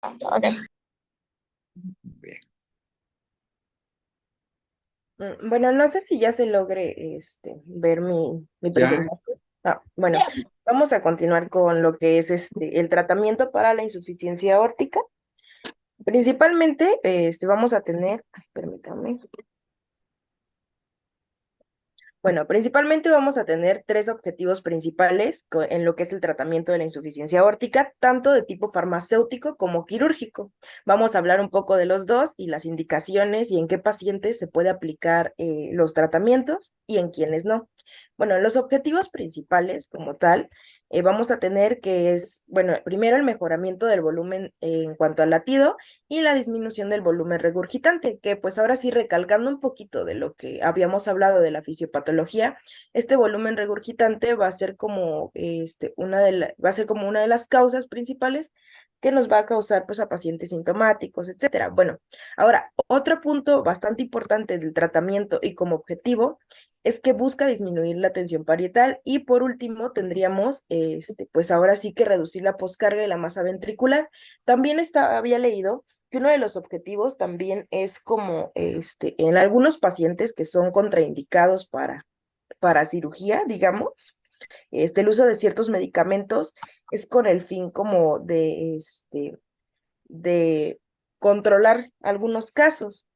Ok. Bien. Bueno, no sé si ya se logre ver mi Ya, presentación. Bueno, vamos a continuar con lo que es el tratamiento para la insuficiencia aórtica. Principalmente, vamos a tener, ay, permítame. Bueno, principalmente vamos a tener tres objetivos principales en lo que es el tratamiento de la insuficiencia aórtica, tanto de tipo farmacéutico como quirúrgico. Vamos a hablar un poco de los dos y las indicaciones y en qué pacientes se puede aplicar los tratamientos y en quiénes no. Bueno, los objetivos principales como tal, vamos a tener que es, bueno, primero el mejoramiento del volumen en cuanto al latido y la disminución del volumen regurgitante, que pues ahora sí, recalcando un poquito de lo que habíamos hablado de la fisiopatología, este volumen regurgitante va a ser como va a ser como una de las causas principales que nos va a causar pues a pacientes sintomáticos, etcétera. Bueno, ahora otro punto bastante importante del tratamiento y como objetivo es que busca disminuir la tensión parietal y por último tendríamos pues ahora sí que reducir la poscarga y la masa ventricular. También había leído que uno de los objetivos también es como en algunos pacientes que son contraindicados para cirugía, digamos, el uso de ciertos medicamentos es con el fin como de controlar algunos casos.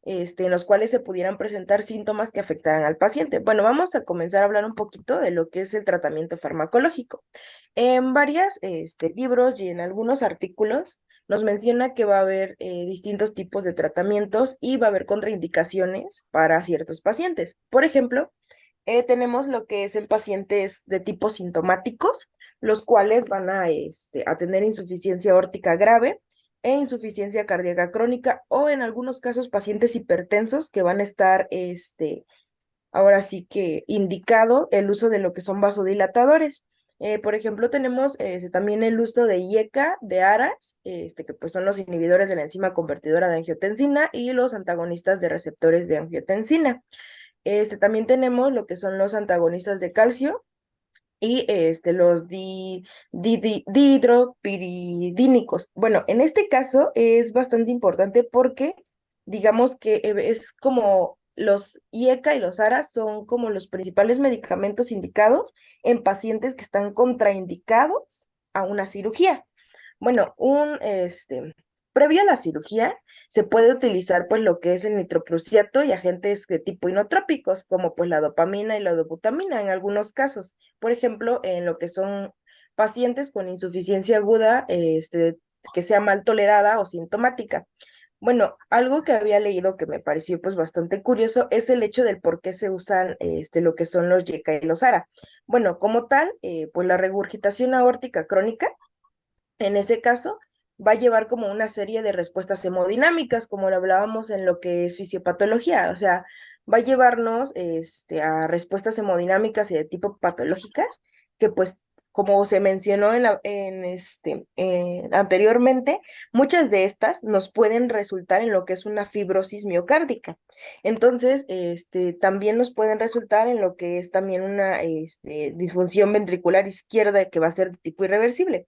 En los cuales se pudieran presentar síntomas que afectaran al paciente. Bueno, vamos a comenzar a hablar un poquito de lo que es el tratamiento farmacológico. En varios libros y en algunos artículos nos menciona que va a haber distintos tipos de tratamientos y va a haber contraindicaciones para ciertos pacientes. Por ejemplo, tenemos lo que es en pacientes de tipo sintomáticos, los cuales van a tener insuficiencia aórtica grave e insuficiencia cardíaca crónica, o en algunos casos pacientes hipertensos que van a estar, ahora sí que indicado el uso de lo que son vasodilatadores. Por ejemplo, tenemos también el uso de IECA, de ARAS, que pues son los inhibidores de la enzima convertidora de angiotensina y los antagonistas de receptores de angiotensina. También tenemos lo que son los antagonistas de calcio y los dihidropiridínicos. Bueno, en este caso es bastante importante porque digamos que es como los IECA y los ARA son como los principales medicamentos indicados en pacientes que están contraindicados a una cirugía. Bueno, previo a la cirugía se puede utilizar pues lo que es el nitroprusiato y agentes de tipo inotrópicos, como pues la dopamina y la dobutamina en algunos casos. Por ejemplo, en lo que son pacientes con insuficiencia aguda, que sea mal tolerada o sintomática. Bueno, algo que había leído que me pareció pues bastante curioso es el hecho del por qué se usan lo que son los YECA y los ARA. Bueno, como tal, pues la regurgitación aórtica crónica en ese caso, va a llevar como una serie de respuestas hemodinámicas, como lo hablábamos en lo que es fisiopatología, o sea, va a llevarnos a respuestas hemodinámicas y de tipo patológicas, que pues, como se mencionó anteriormente, muchas de estas nos pueden resultar en lo que es una fibrosis miocárdica. Entonces, también nos pueden resultar en lo que es también una disfunción ventricular izquierda que va a ser de tipo irreversible.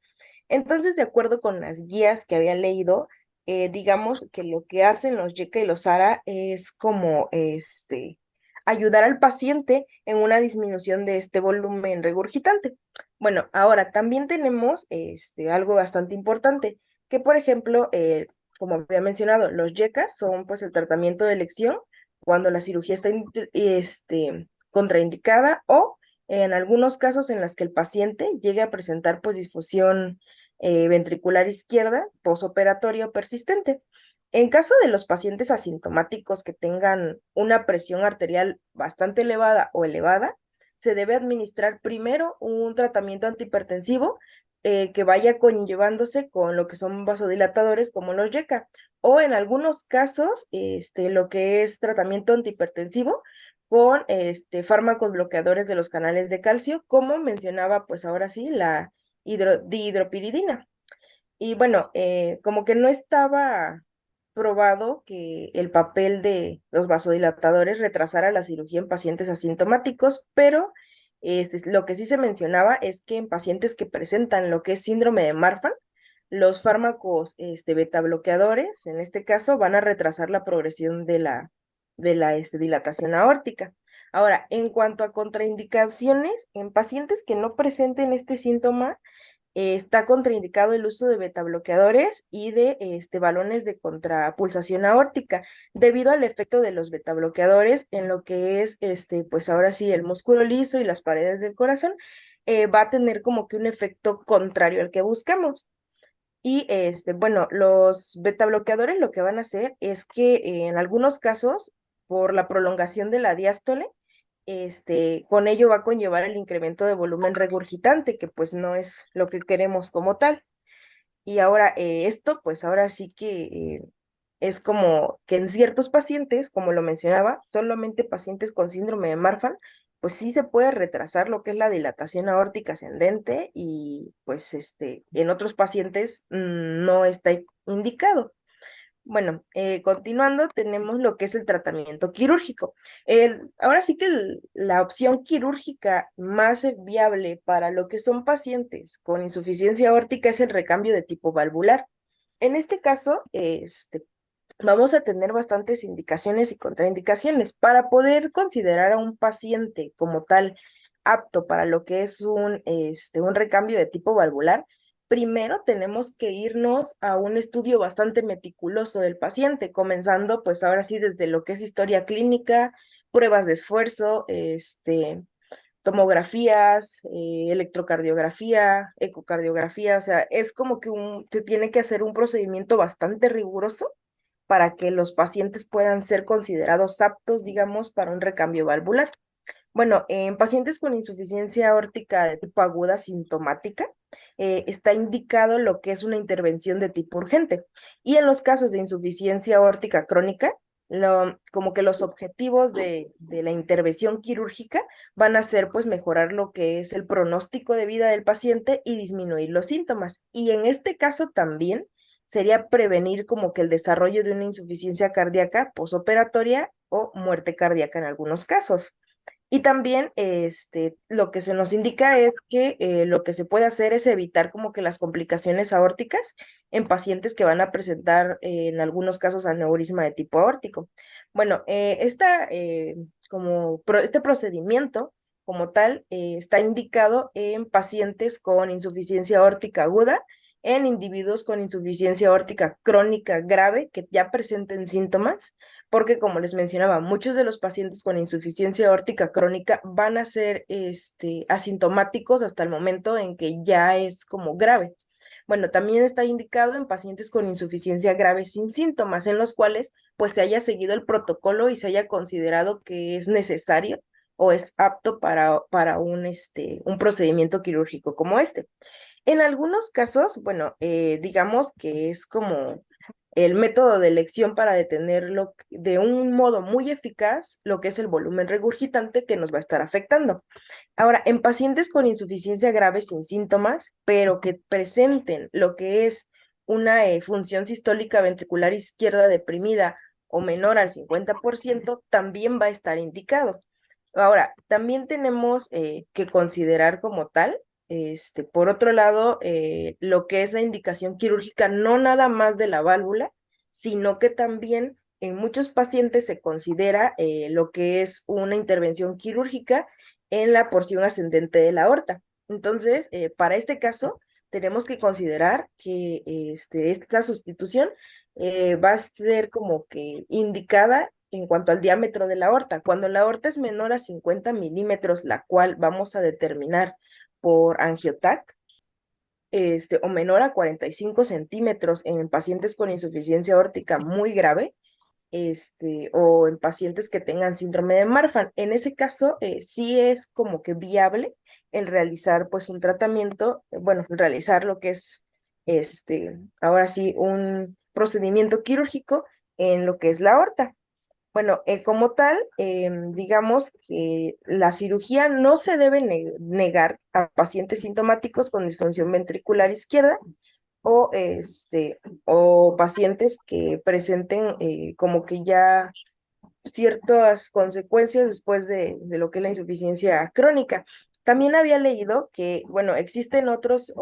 Entonces, de acuerdo con las guías que había leído, digamos que lo que hacen los Yeka y los Sara es como ayudar al paciente en una disminución de este volumen regurgitante. Bueno, ahora también tenemos algo bastante importante, que por ejemplo, como había mencionado, los YECA son pues el tratamiento de elección cuando la cirugía está contraindicada o en algunos casos en los que el paciente llegue a presentar pues disfunción ventricular izquierda posoperatoria o persistente. En caso de los pacientes asintomáticos que tengan una presión arterial bastante elevada o elevada, se debe administrar primero un tratamiento antihipertensivo que vaya conllevándose con lo que son vasodilatadores como los YECA, o en algunos casos lo que es tratamiento antihipertensivo con fármacos bloqueadores de los canales de calcio, como mencionaba pues ahora sí la dihidropiridina. Y bueno, como que no estaba probado que el papel de los vasodilatadores retrasara la cirugía en pacientes asintomáticos, pero lo que sí se mencionaba es que en pacientes que presentan lo que es síndrome de Marfan, los fármacos beta bloqueadores, en este caso, van a retrasar la progresión de la dilatación aórtica. Ahora, en cuanto a contraindicaciones, en pacientes que no presenten este síntoma, está contraindicado el uso de beta bloqueadores y de balones de contrapulsación aórtica, debido al efecto de los beta bloqueadores en lo que es, pues ahora sí, el músculo liso y las paredes del corazón, va a tener como que un efecto contrario al que buscamos. Y bueno, los beta bloqueadores lo que van a hacer es que en algunos casos, por la prolongación de la diástole, con ello va a conllevar el incremento de volumen regurgitante, que pues no es lo que queremos como tal. Y ahora esto, pues ahora sí que es como que en ciertos pacientes, como lo mencionaba, solamente pacientes con síndrome de Marfan, pues sí se puede retrasar lo que es la dilatación aórtica ascendente y pues en otros pacientes no está indicado. Bueno, continuando, tenemos lo que es el tratamiento quirúrgico. Ahora sí que la opción quirúrgica más viable para lo que son pacientes con insuficiencia aórtica es el recambio de tipo valvular. En este caso, vamos a tener bastantes indicaciones y contraindicaciones. Para poder considerar a un paciente como tal apto para lo que es un recambio de tipo valvular, primero tenemos que irnos a un estudio bastante meticuloso del paciente, comenzando pues ahora sí desde lo que es historia clínica, pruebas de esfuerzo, tomografías, electrocardiografía, ecocardiografía, o sea, es como que se tiene que hacer un procedimiento bastante riguroso para que los pacientes puedan ser considerados aptos, digamos, para un recambio valvular. Bueno, en pacientes con insuficiencia aórtica de tipo aguda sintomática, está indicado lo que es una intervención de tipo urgente. Y en los casos de insuficiencia aórtica crónica, como que los objetivos de la intervención quirúrgica van a ser pues mejorar lo que es el pronóstico de vida del paciente y disminuir los síntomas. Y en este caso también sería prevenir como que el desarrollo de una insuficiencia cardíaca posoperatoria o muerte cardíaca en algunos casos. Y también lo que se nos indica es que lo que se puede hacer es evitar como que las complicaciones aórticas en pacientes que van a presentar en algunos casos aneurisma de tipo aórtico. Bueno, este procedimiento como tal está indicado en pacientes con insuficiencia aórtica aguda, en individuos con insuficiencia aórtica crónica grave que ya presenten síntomas, porque como les mencionaba, muchos de los pacientes con insuficiencia aórtica crónica van a ser asintomáticos hasta el momento en que ya es como grave. Bueno, también está indicado en pacientes con insuficiencia grave sin síntomas, en los cuales pues se haya seguido el protocolo y se haya considerado que es necesario o es apto para un procedimiento quirúrgico como este. En algunos casos, bueno, digamos que es como el método de elección para detenerlo de un modo muy eficaz, lo que es el volumen regurgitante que nos va a estar afectando. Ahora, en pacientes con insuficiencia grave sin síntomas, pero que presenten lo que es una función sistólica ventricular izquierda deprimida o menor al 50%, también va a estar indicado. Ahora, también tenemos que considerar como tal, por otro lado, lo que es la indicación quirúrgica, no nada más de la válvula, sino que también en muchos pacientes se considera lo que es una intervención quirúrgica en la porción ascendente de la aorta. Entonces, para este caso, tenemos que considerar que esta sustitución va a ser como que indicada en cuanto al diámetro de la aorta. Cuando la aorta es menor a 50 milímetros, la cual vamos a determinar por angiotac, o menor a 45 centímetros en pacientes con insuficiencia aórtica muy grave, o en pacientes que tengan síndrome de Marfan. En ese caso, sí es como que viable el realizar pues un tratamiento, bueno, realizar lo que es, ahora sí, un procedimiento quirúrgico en lo que es la aorta. Bueno, como tal, digamos que la cirugía no se debe negar a pacientes sintomáticos con disfunción ventricular izquierda o pacientes que presenten como que ya ciertas consecuencias después de lo que es la insuficiencia crónica. También había leído que, bueno, existen otros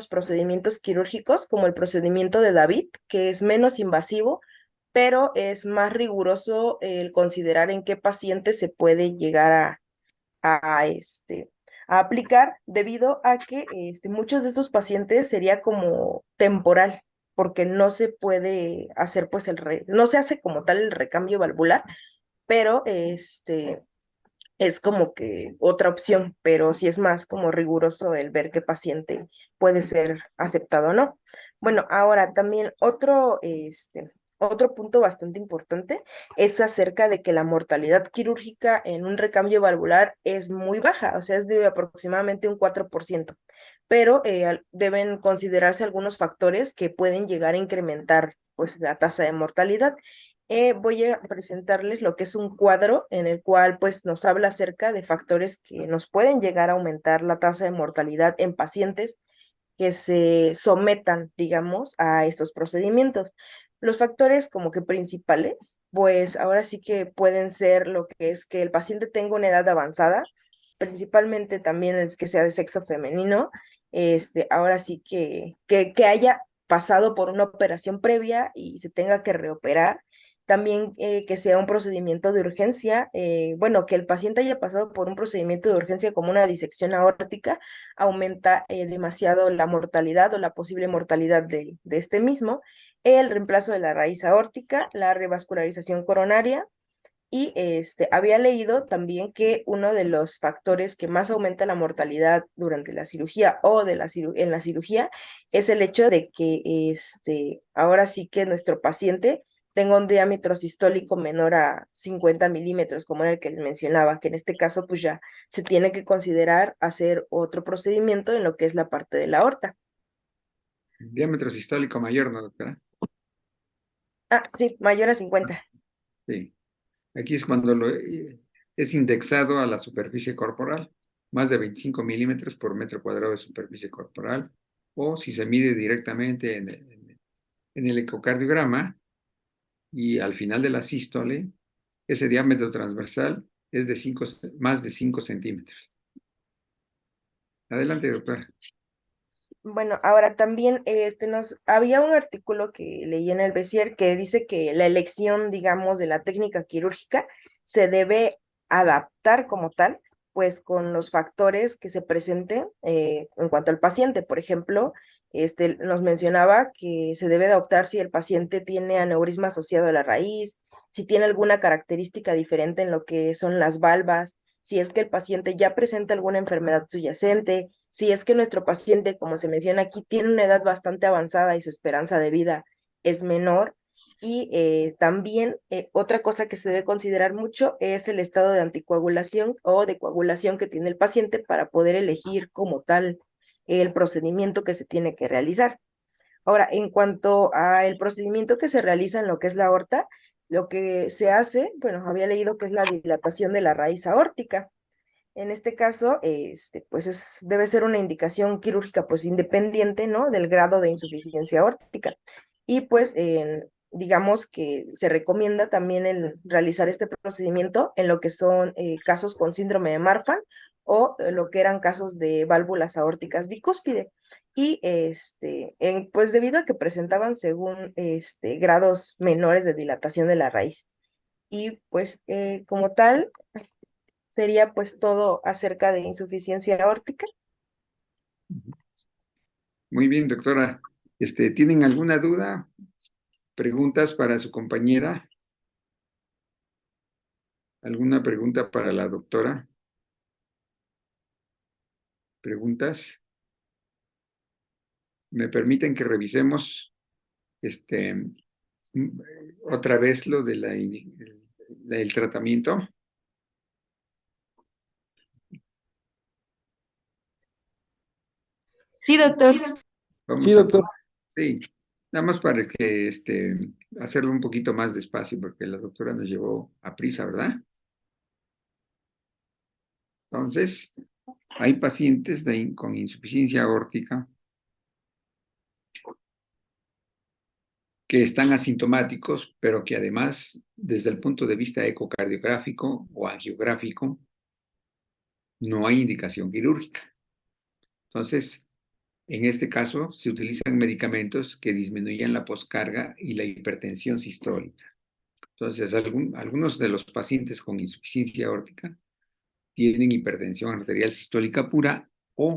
procedimientos quirúrgicos, como el procedimiento de David, que es menos invasivo, pero es más riguroso el considerar en qué paciente se puede llegar a aplicar, debido a que muchos de estos pacientes sería como temporal, porque no se puede hacer, pues, no se hace como tal el recambio valvular, pero es como que otra opción, pero sí es más como riguroso el ver qué paciente puede ser aceptado o no. Bueno, ahora también otro punto bastante importante es acerca de que la mortalidad quirúrgica en un recambio valvular es muy baja, o sea, es de aproximadamente un 4%, pero deben considerarse algunos factores que pueden llegar a incrementar, pues, la tasa de mortalidad. Voy a presentarles lo que es un cuadro en el cual, pues, nos habla acerca de factores que nos pueden llegar a aumentar la tasa de mortalidad en pacientes que se sometan, digamos, a estos procedimientos. Los factores como que principales, pues ahora sí que pueden ser lo que es que el paciente tenga una edad avanzada, principalmente también es que sea de sexo femenino, ahora sí que haya pasado por una operación previa y se tenga que reoperar. También que sea un procedimiento de urgencia, bueno, que el paciente haya pasado por un procedimiento de urgencia como una disección aórtica, aumenta demasiado la mortalidad o la posible mortalidad de este mismo, el reemplazo de la raíz aórtica, la revascularización coronaria, y había leído también que uno de los factores que más aumenta la mortalidad durante la cirugía o en la cirugía es el hecho de que ahora sí que nuestro paciente tenga un diámetro sistólico menor a 50 milímetros, como era el que les mencionaba, que en este caso pues ya se tiene que considerar hacer otro procedimiento en lo que es la parte de la aorta. Diámetro sistólico mayor, ¿no, doctora? Ah, sí, mayor a 50. Sí. Aquí es cuando es indexado a la superficie corporal, más de 25 milímetros por metro cuadrado de superficie corporal, o si se mide directamente en el ecocardiograma y al final de la sístole, ese diámetro transversal es de más de 5 centímetros. Adelante, doctora. Bueno, ahora también había un artículo que leí en el Bessier que dice que la elección, digamos, de la técnica quirúrgica se debe adaptar como tal, pues con los factores que se presenten en cuanto al paciente. Por ejemplo, nos mencionaba que se debe adoptar si el paciente tiene aneurisma asociado a la raíz, si tiene alguna característica diferente en lo que son las valvas, si es que el paciente ya presenta alguna enfermedad subyacente, si es que nuestro paciente, como se menciona aquí, tiene una edad bastante avanzada y su esperanza de vida es menor. Y también otra cosa que se debe considerar mucho es el estado de anticoagulación o de coagulación que tiene el paciente para poder elegir como tal el procedimiento que se tiene que realizar. Ahora, en cuanto al procedimiento que se realiza en lo que es la aorta, lo que se hace, bueno, había leído que es la dilatación de la raíz aórtica. En este caso, pues debe ser una indicación quirúrgica pues independiente, ¿no? Del grado de insuficiencia aórtica. Y pues digamos que se recomienda también el realizar este procedimiento en lo que son casos con síndrome de Marfan o lo que eran casos de válvulas aórticas bicúspide. Y pues debido a que presentaban según grados menores de dilatación de la raíz. Y pues como tal, sería pues todo acerca de insuficiencia aórtica. Muy bien, doctora. ¿Tienen alguna duda? ¿Preguntas para su compañera? ¿Alguna pregunta para la doctora? ¿Preguntas? ¿Me permiten que revisemos este, otra vez lo de el tratamiento? Sí, doctor. Sí, Vamos a, doctor. sí, nada más para que hacerlo un poquito más despacio, porque la doctora nos llevó a prisa, ¿verdad? Entonces, hay pacientes con insuficiencia aórtica que están asintomáticos, pero que además, desde el punto de vista ecocardiográfico o angiográfico, no hay indicación quirúrgica. Entonces, en este caso, se utilizan medicamentos que disminuyan la poscarga y la hipertensión sistólica. Entonces, algunos de los pacientes con insuficiencia aórtica tienen hipertensión arterial sistólica pura o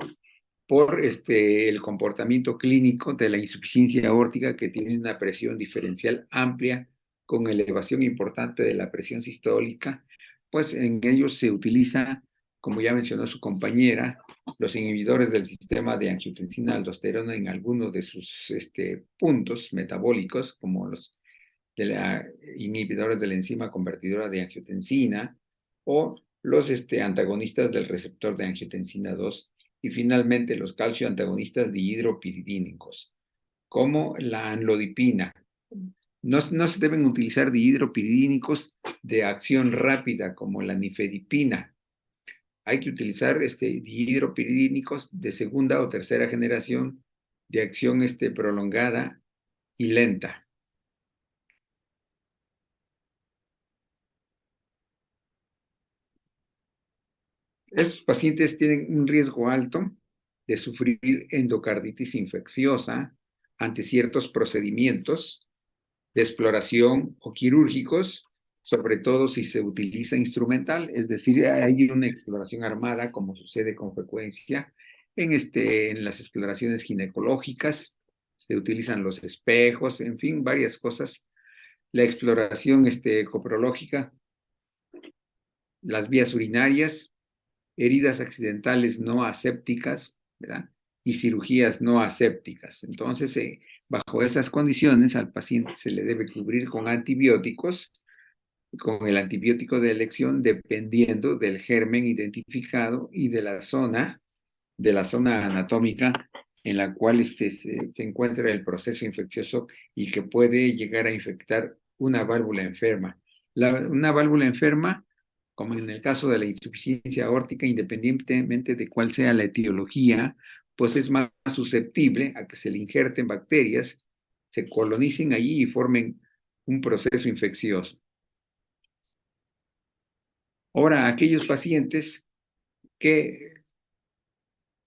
por el comportamiento clínico de la insuficiencia aórtica que tiene una presión diferencial amplia con elevación importante de la presión sistólica, pues en ellos se utiliza, como ya mencionó su compañera, los inhibidores del sistema de angiotensina-aldosterona en algunos de sus puntos metabólicos, como los inhibidores de la enzima convertidora de angiotensina o los antagonistas del receptor de angiotensina 2 y finalmente los calcioantagonistas dihidropiridínicos, como la anlodipina. No se deben utilizar dihidropiridínicos de acción rápida como la nifedipina. Hay que utilizar dihidropiridínicos de segunda o tercera generación de acción prolongada y lenta. Estos pacientes tienen un riesgo alto de sufrir endocarditis infecciosa ante ciertos procedimientos de exploración o quirúrgicos, sobre todo si se utiliza instrumental, es decir, hay una exploración armada, como sucede con frecuencia en las exploraciones ginecológicas, se utilizan los espejos, en fin, varias cosas. La exploración coprológica, las vías urinarias, heridas accidentales no asépticas, ¿verdad? Y cirugías no asépticas. Entonces, bajo esas condiciones, al paciente se le debe cubrir con antibióticos, con el antibiótico de elección, dependiendo del germen identificado y de la zona anatómica en la cual se encuentra el proceso infeccioso y que puede llegar a infectar una válvula enferma. Una válvula enferma, como en el caso de la insuficiencia aórtica, independientemente de cuál sea la etiología, pues es más susceptible a que se le injerten bacterias, se colonicen allí y formen un proceso infeccioso. Ahora, aquellos pacientes que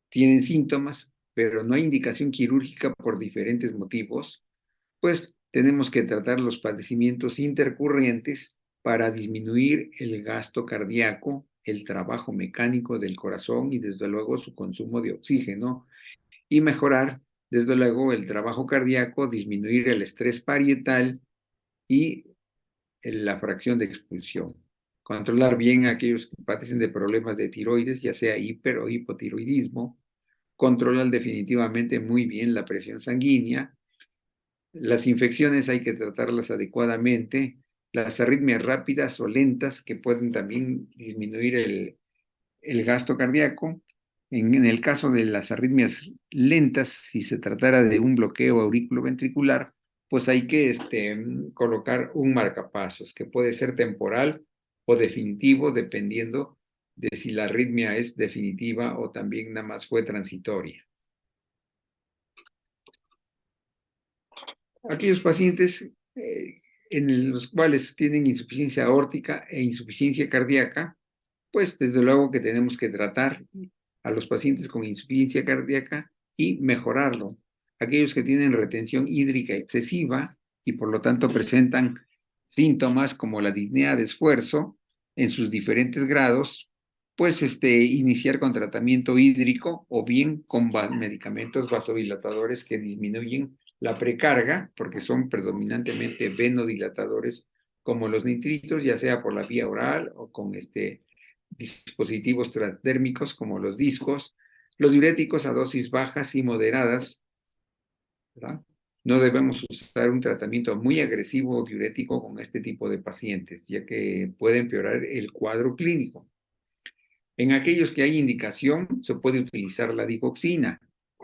tienen síntomas, pero no hay indicación quirúrgica por diferentes motivos, pues tenemos que tratar los padecimientos intercurrentes para disminuir el gasto cardíaco, el trabajo mecánico del corazón y desde luego su consumo de oxígeno y mejorar desde luego el trabajo cardíaco, disminuir el estrés parietal y la fracción de expulsión. Controlar bien a aquellos que padecen de problemas de tiroides, ya sea hiper o hipotiroidismo. Controlar definitivamente muy bien la presión sanguínea. Las infecciones hay que tratarlas adecuadamente. Las arritmias rápidas o lentas que pueden también disminuir el gasto cardíaco. En el caso de las arritmias lentas, si se tratara de un bloqueo auriculoventricular, pues hay que colocar un marcapasos que puede ser temporal o definitivo, dependiendo de si la arritmia es definitiva o también nada más fue transitoria. Aquellos pacientes en los cuales tienen insuficiencia aórtica e insuficiencia cardíaca, pues desde luego que tenemos que tratar a los pacientes con insuficiencia cardíaca y mejorarlo. Aquellos que tienen retención hídrica excesiva y por lo tanto presentan síntomas como la disnea de esfuerzo en sus diferentes grados, pues iniciar con tratamiento hídrico o bien con medicamentos vasodilatadores que disminuyen la precarga, porque son predominantemente venodilatadores, como los nitritos, ya sea por la vía oral o con dispositivos transdérmicos como los discos, los diuréticos a dosis bajas y moderadas, ¿verdad? No debemos usar un tratamiento muy agresivo o diurético con este tipo de pacientes, ya que puede empeorar el cuadro clínico. En aquellos que hay indicación, se puede utilizar la digoxina.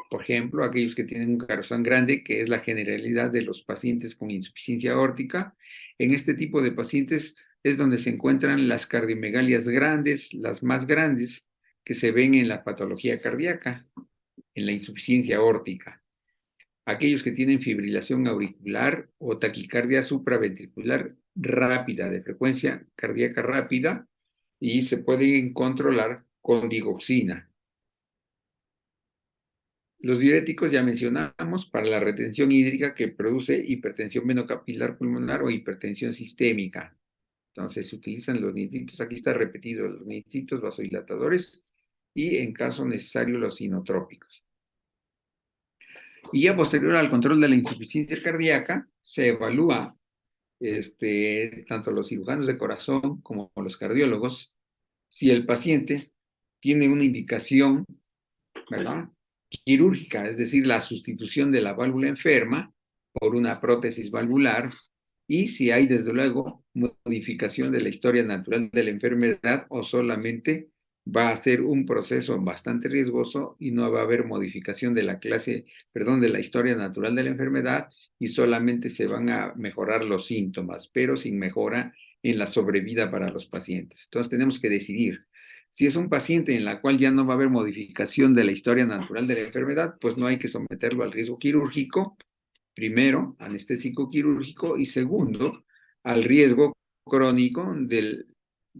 Por ejemplo, aquellos que tienen un corazón grande, que es la generalidad de los pacientes con insuficiencia aórtica. En este tipo de pacientes es donde se encuentran las cardiomegalias grandes, las más grandes, que se ven en la patología cardíaca, en la insuficiencia aórtica. Aquellos que tienen fibrilación auricular o taquicardia supraventricular rápida, de frecuencia cardíaca rápida, y se pueden controlar con digoxina. Los diuréticos ya mencionamos para la retención hídrica que produce hipertensión venocapilar pulmonar o hipertensión sistémica. Entonces se utilizan los nitritos, aquí está repetido, los nitritos vasodilatadores y en caso necesario los inotrópicos. Y ya posterior al control de la insuficiencia cardíaca, se evalúa tanto los cirujanos de corazón como los cardiólogos si el paciente tiene una indicación, ¿verdad?, quirúrgica, es decir, la sustitución de la válvula enferma por una prótesis valvular, y si hay, desde luego, modificación de la historia natural de la enfermedad o solamente va a ser un proceso bastante riesgoso y no va a haber modificación de la de la historia natural de la enfermedad y solamente se van a mejorar los síntomas, pero sin mejora en la sobrevida para los pacientes. Entonces tenemos que decidir. Si es un paciente en la cual ya no va a haber modificación de la historia natural de la enfermedad, pues no hay que someterlo al riesgo quirúrgico, primero, anestésico quirúrgico, y segundo, al riesgo crónico de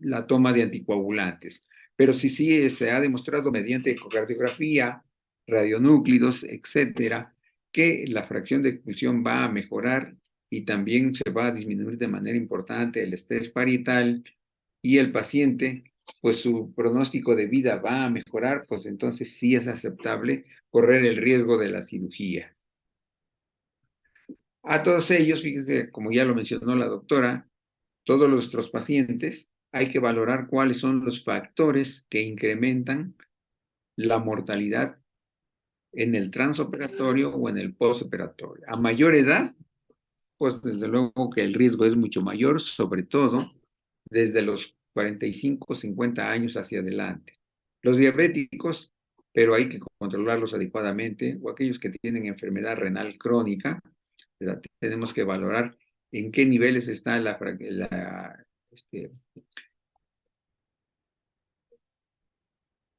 la toma de anticoagulantes. Pero si sí se ha demostrado mediante ecocardiografía, radionúclidos, etcétera, que la fracción de expulsión va a mejorar y también se va a disminuir de manera importante el estrés parietal y el paciente, pues su pronóstico de vida va a mejorar, pues entonces sí es aceptable correr el riesgo de la cirugía. A todos ellos, fíjense, como ya lo mencionó la doctora, todos nuestros pacientes hay que valorar cuáles son los factores que incrementan la mortalidad en el transoperatorio o en el postoperatorio. A mayor edad, pues desde luego que el riesgo es mucho mayor, sobre todo desde los 45, 50 años hacia adelante. Los diabéticos, pero hay que controlarlos adecuadamente, o aquellos que tienen enfermedad renal crónica, ¿verdad? Tenemos que valorar en qué niveles está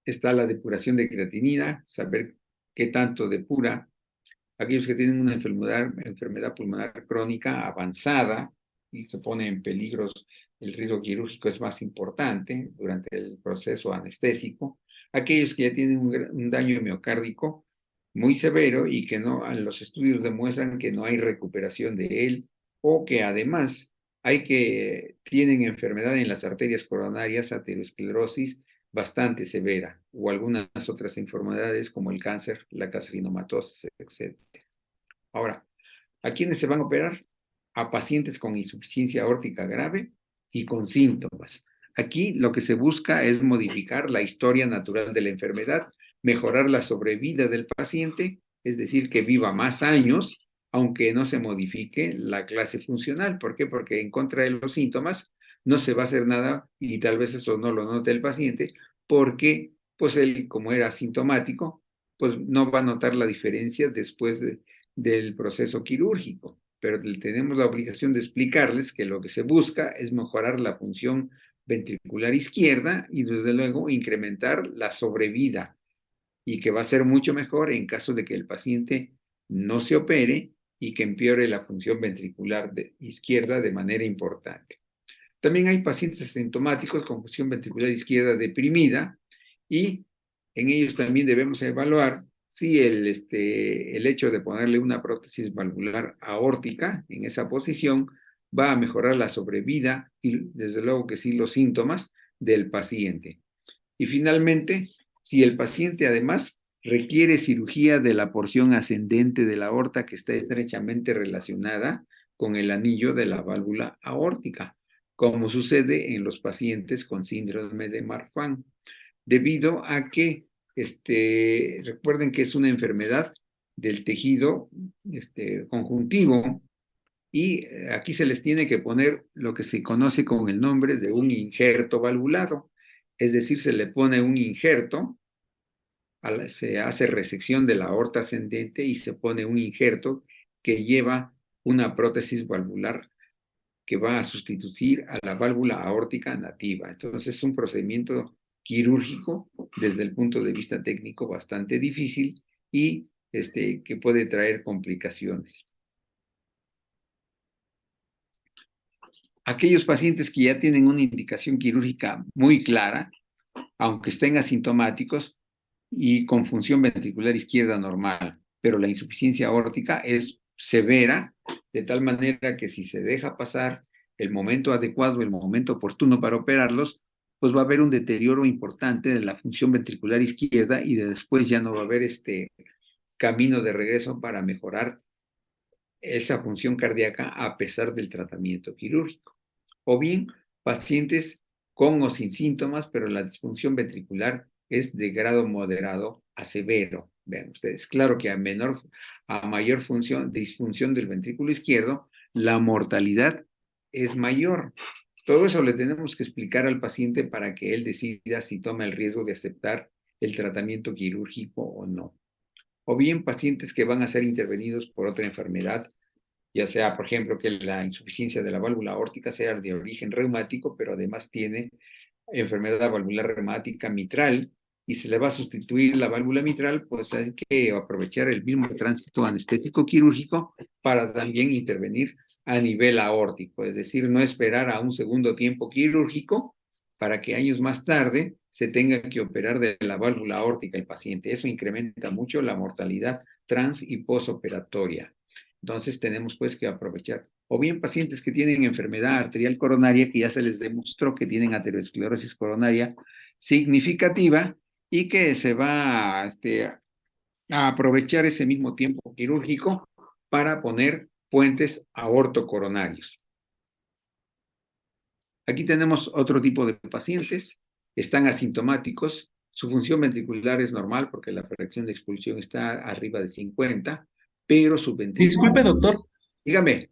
está la depuración de creatinina, saber qué tanto depura. Aquellos que tienen una enfermedad pulmonar crónica avanzada y que pone en peligro el riesgo quirúrgico es más importante durante el proceso anestésico. Aquellos que ya tienen un daño miocárdico muy severo y que los estudios demuestran que no hay recuperación de él, o que además tienen enfermedad en las arterias coronarias, aterosclerosis bastante severa, o algunas otras enfermedades como el cáncer, la carcinomatosis, etc. Ahora, ¿a quiénes se van a operar? A pacientes con insuficiencia aórtica grave y con síntomas. Aquí lo que se busca es modificar la historia natural de la enfermedad, mejorar la sobrevida del paciente, es decir, que viva más años, aunque no se modifique la clase funcional. ¿Por qué? Porque en contra de los síntomas no se va a hacer nada y tal vez eso no lo note el paciente, porque pues él, como era asintomático, pues no va a notar la diferencia después del proceso quirúrgico, pero tenemos la obligación de explicarles que lo que se busca es mejorar la función ventricular izquierda y desde luego incrementar la sobrevida, y que va a ser mucho mejor en caso de que el paciente no se opere y que empeore la función ventricular izquierda de manera importante. También hay pacientes asintomáticos con función ventricular izquierda deprimida, y en ellos también debemos evaluar si el hecho de ponerle una prótesis valvular aórtica en esa posición va a mejorar la sobrevida y desde luego que sí los síntomas del paciente. Y finalmente, si el paciente además requiere cirugía de la porción ascendente de la aorta que está estrechamente relacionada con el anillo de la válvula aórtica, como sucede en los pacientes con síndrome de Marfan, debido a que recuerden que es una enfermedad del tejido conjuntivo, y aquí se les tiene que poner lo que se conoce con el nombre de un injerto valvulado, es decir, se le pone un injerto, se hace resección de la aorta ascendente y se pone un injerto que lleva una prótesis valvular que va a sustituir a la válvula aórtica nativa. Entonces es un procedimiento quirúrgico desde el punto de vista técnico bastante difícil y que puede traer complicaciones. Aquellos pacientes que ya tienen una indicación quirúrgica muy clara, aunque estén asintomáticos y con función ventricular izquierda normal, pero la insuficiencia aórtica es severa, de tal manera que si se deja pasar el momento adecuado, el momento oportuno para operarlos, pues va a haber un deterioro importante de la función ventricular izquierda y después ya no va a haber este camino de regreso para mejorar esa función cardíaca a pesar del tratamiento quirúrgico. O bien, pacientes con o sin síntomas, pero la disfunción ventricular es de grado moderado a severo. Vean ustedes, claro que a mayor disfunción del ventrículo izquierdo, la mortalidad es mayor. Todo eso le tenemos que explicar al paciente para que él decida si toma el riesgo de aceptar el tratamiento quirúrgico o no. O bien pacientes que van a ser intervenidos por otra enfermedad, ya sea, por ejemplo, que la insuficiencia de la válvula aórtica sea de origen reumático, pero además tiene enfermedad valvular reumática mitral y se le va a sustituir la válvula mitral, pues hay que aprovechar el mismo tránsito anestésico quirúrgico para también intervenir a nivel aórtico, es decir, no esperar a un segundo tiempo quirúrgico para que años más tarde se tenga que operar de la válvula aórtica el paciente. Eso incrementa mucho la mortalidad trans y posoperatoria. Entonces tenemos pues que aprovechar. O bien pacientes que tienen enfermedad arterial coronaria, que ya se les demostró que tienen aterosclerosis coronaria significativa y que se va a aprovechar ese mismo tiempo quirúrgico para poner puentes aortocoronarios. Aquí tenemos otro tipo de pacientes, están asintomáticos, su función ventricular es normal porque la fracción de expulsión está arriba de 50, pero su ventrículo... Disculpe, doctor, Dígame,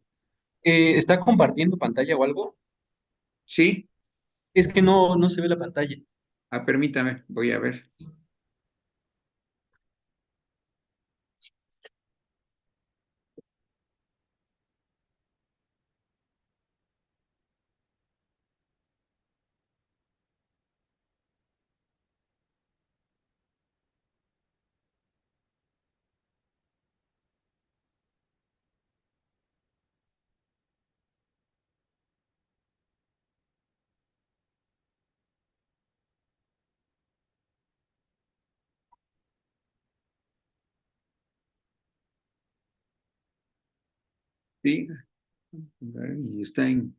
¿está compartiendo pantalla o algo? ¿sí? Es que no se ve la pantalla. Permítame, voy a ver. Sí, y está en...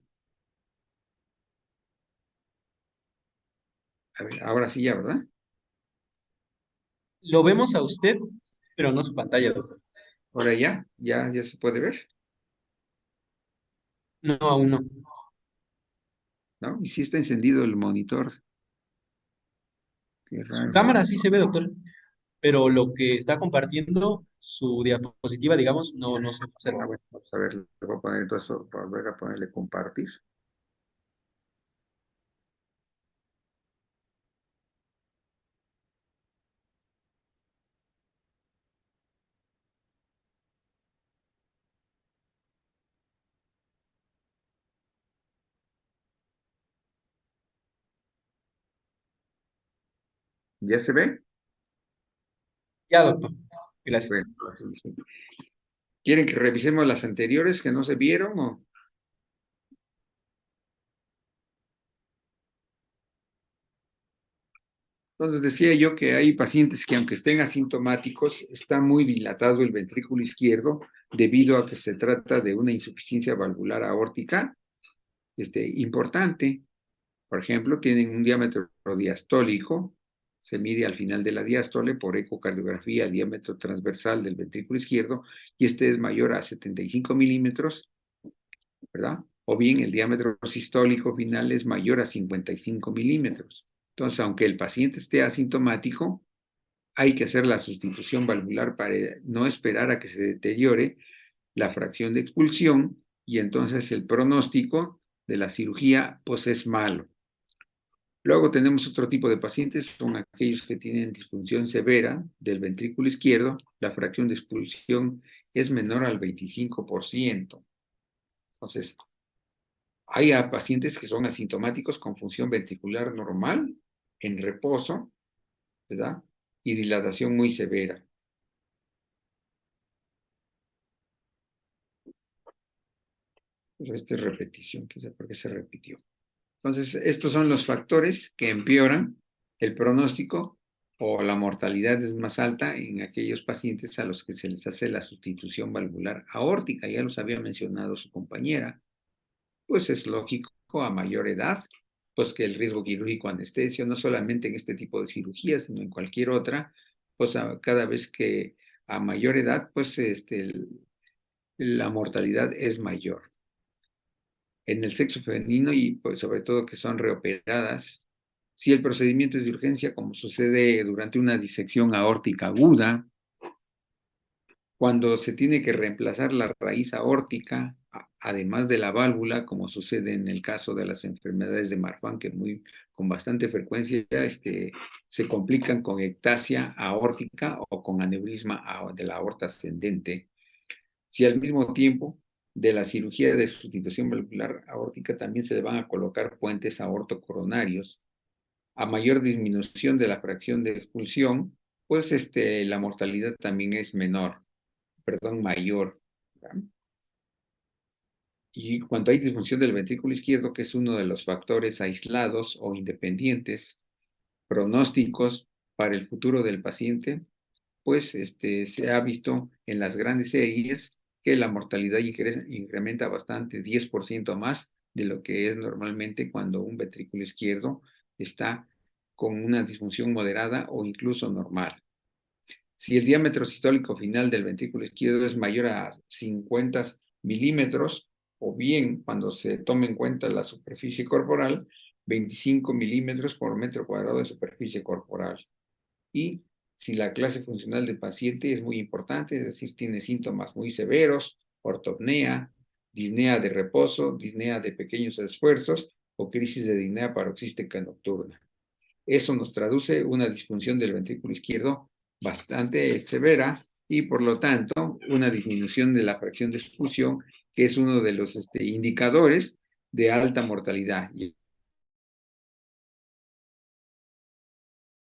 A ver, ahora sí ya, ¿verdad? Lo vemos a usted, pero no su pantalla, doctor. Ahora ya se puede ver, No, aún no. ¿no? Y sí está encendido el monitor. Qué Su raro. cámara sí se ve, doctor, pero lo que está compartiendo, su diapositiva, digamos, no se observa. Bueno, vamos a ver, le voy a poner entonces, volver a ponerle compartir. ¿Ya se ve? Ya, doctor. Gracias. Bueno, sí. ¿Quieren que revisemos las anteriores que no se vieron o...? Entonces decía yo que hay pacientes que aunque estén asintomáticos, está muy dilatado el ventrículo izquierdo debido a que se trata de una insuficiencia valvular aórtica importante. Por ejemplo, tienen un diámetro diastólico, se mide al final de la diástole por ecocardiografía el diámetro transversal del ventrículo izquierdo y este es mayor a 75 milímetros, ¿verdad? O bien el diámetro sistólico final es mayor a 55 milímetros. Entonces, aunque el paciente esté asintomático, hay que hacer la sustitución valvular para no esperar a que se deteriore la fracción de expulsión y entonces el pronóstico de la cirugía pues es malo. Luego tenemos otro tipo de pacientes, son aquellos que tienen disfunción severa del ventrículo izquierdo, la fracción de expulsión es menor al 25%. Entonces, hay pacientes que son asintomáticos con función ventricular normal, en reposo, ¿verdad? Y dilatación muy severa. Pero esta es repetición, quizá porque se repitió. Entonces, estos son los factores que empeoran El pronóstico o la mortalidad es más alta en aquellos pacientes a los que se les hace la sustitución valvular aórtica, ya los había mencionado su compañera. Pues es lógico a mayor edad, pues que el riesgo quirúrgico anestesio, no solamente en este tipo de cirugía, sino en cualquier otra, pues cada vez que a mayor edad, pues la mortalidad es mayor. En el sexo femenino y pues, sobre todo que son reoperadas, si el procedimiento es de urgencia, como sucede durante una disección aórtica aguda, cuando se tiene que reemplazar la raíz aórtica, además de la válvula, como sucede en el caso de las enfermedades de Marfan, que con bastante frecuencia se complican con ectasia aórtica o con aneurisma de la aorta ascendente. Si al mismo tiempo de la cirugía de sustitución valvular aórtica también se le van a colocar puentes aortocoronarios, a mayor disminución de la fracción de expulsión, pues la mortalidad también es mayor. ¿verdad? Y cuando hay disfunción del ventrículo izquierdo, que es uno de los factores aislados o independientes, pronósticos para el futuro del paciente, pues se ha visto en las grandes series que la mortalidad incrementa bastante, 10% más de lo que es normalmente cuando un ventrículo izquierdo está con una disfunción moderada o incluso normal. Si el diámetro sistólico final del ventrículo izquierdo es mayor a 50 milímetros, o bien cuando se tome en cuenta la superficie corporal, 25 milímetros por metro cuadrado de superficie corporal. Y si la clase funcional del paciente es muy importante, es decir, tiene síntomas muy severos, ortopnea, disnea de reposo, disnea de pequeños esfuerzos o crisis de disnea paroxística nocturna. Eso nos traduce una disfunción del ventrículo izquierdo bastante severa y por lo tanto una disminución de la fracción de expulsión, que es uno de los indicadores de alta mortalidad. Y